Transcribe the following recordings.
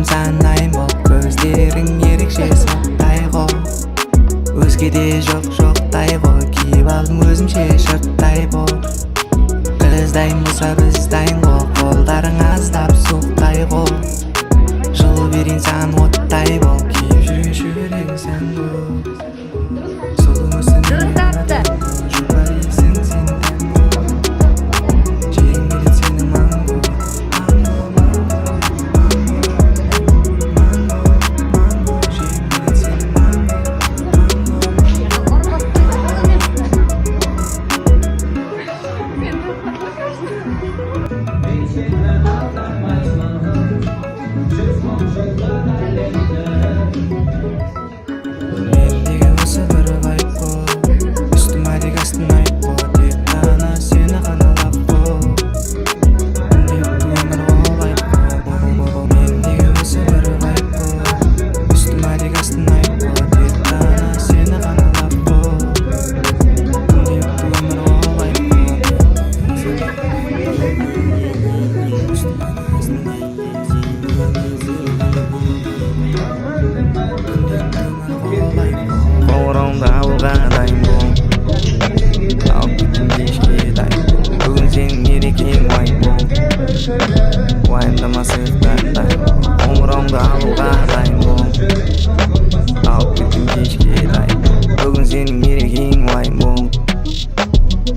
Жолдардың санайын бол, көздерің ерекше соттай ғой. Өзгеде жоқтай ғой, киіп алдым өзімше шырттай бол. Қыз дайын болса біз дайын ғой, қолдарың аздап суықтай ғой. Жылу берейін саған оттай бол, киіп жүрген жүрегің сен бол. Сұлу мүсінің жұпарисың сен тән бол. Жегім келеді сені манго. Қоңырауымды алуға дайын бол, алып кеттім кешке дайын бол. Бүгін сенің мерекең уайым бол, уайымдама сырттан дайын бол. Қоңырауымды алуға дайын бол, алып кеттім кешке дайын бол. Бүгін сенің мерекең уайым бол,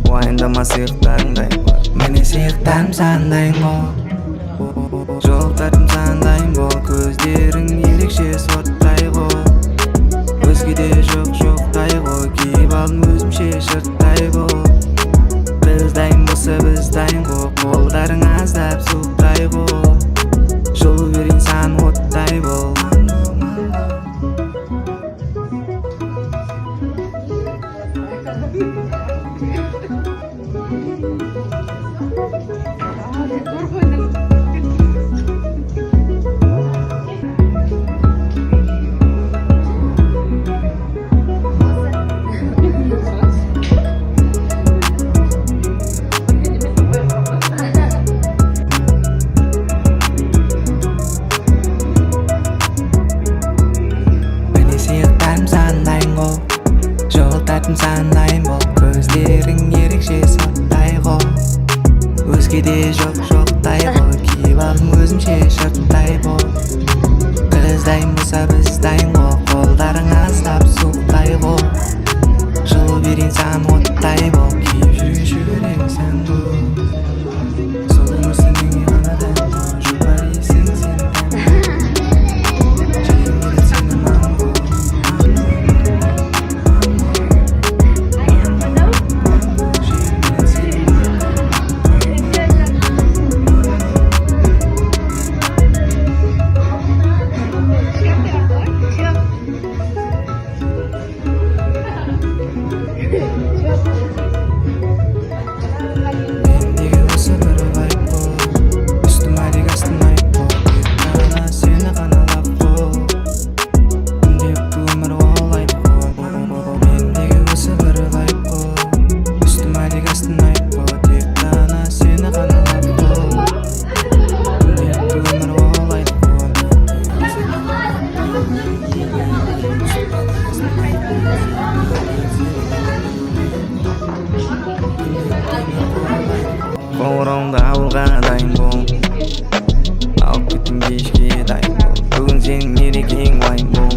уайымдама сырттан дайын бол. Міне сыйықтарым саған дайын бол, жолдардың саған дайын бол. Көздерің ерекше соттай ғой, өзгеде жоқтай ғой, киіп алдым өзімше шырттай бол. Біз дайын болса біз дайын ғой, қолдарың аздап суықтай ғой. Жылу берейін саған оттай бол. Жолдардың санайын бол, көздерің ерекше соттай ғой. Өзгеде жоқтай ғой, киіп алдым өзімше шырттай бол. Қыз дайын болса біз дайын ғой, қолдарың аздап суықтай ғой. Жылу берейін саған оттай бол, киіп жүрген жүрегің сен бол. Сұлу мүсінің ғана тән бол, жұпарисың сен тән бол. Жегім келеді сені манго. Қоңырауымды алуға дайын бол, алып кеттім кешке дайын бол. Бүгін сенің мерекең уайым бол,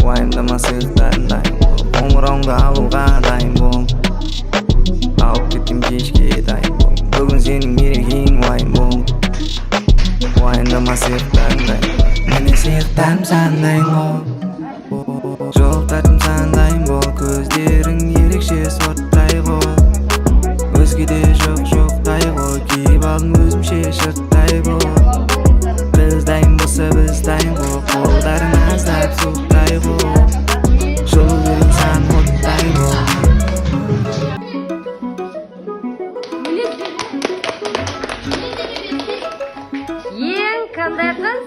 уайымдама сырттан дайын бол. Қоңырауымды алуға дайын бол, алып кеттім кешке дайын бол. Бүгін сенің мерекең уайым бол, уайымдама сырттан дайын бол. Міне сыйықтарым саған дайын бол, жолдардың саған дайын бол. Көздерің ерекше соттай ғой, өзгеде жоқтай ғой, киіп алдым өзімше шырттай бол. Біз дайын болса біз дайын ғой, қолдарың аздап суықтай ғой. Жылу берейін саған оттай бол. Ең қандай қыз?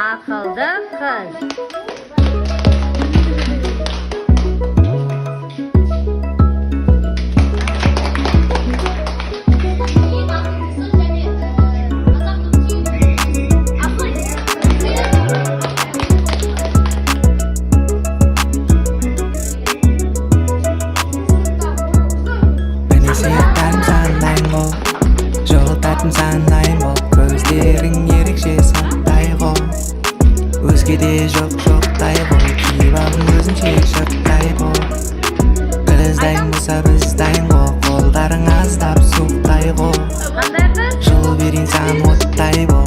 Ақылды қыз. Өзгеде жоқ жоқтай бол, киіп алып өзінше шырттай бол. Қыз дайын болса біз дайын ғой, қолдарың аздап суықтай ғой. Қандай қыз? Жылу берейін саған оттай бол.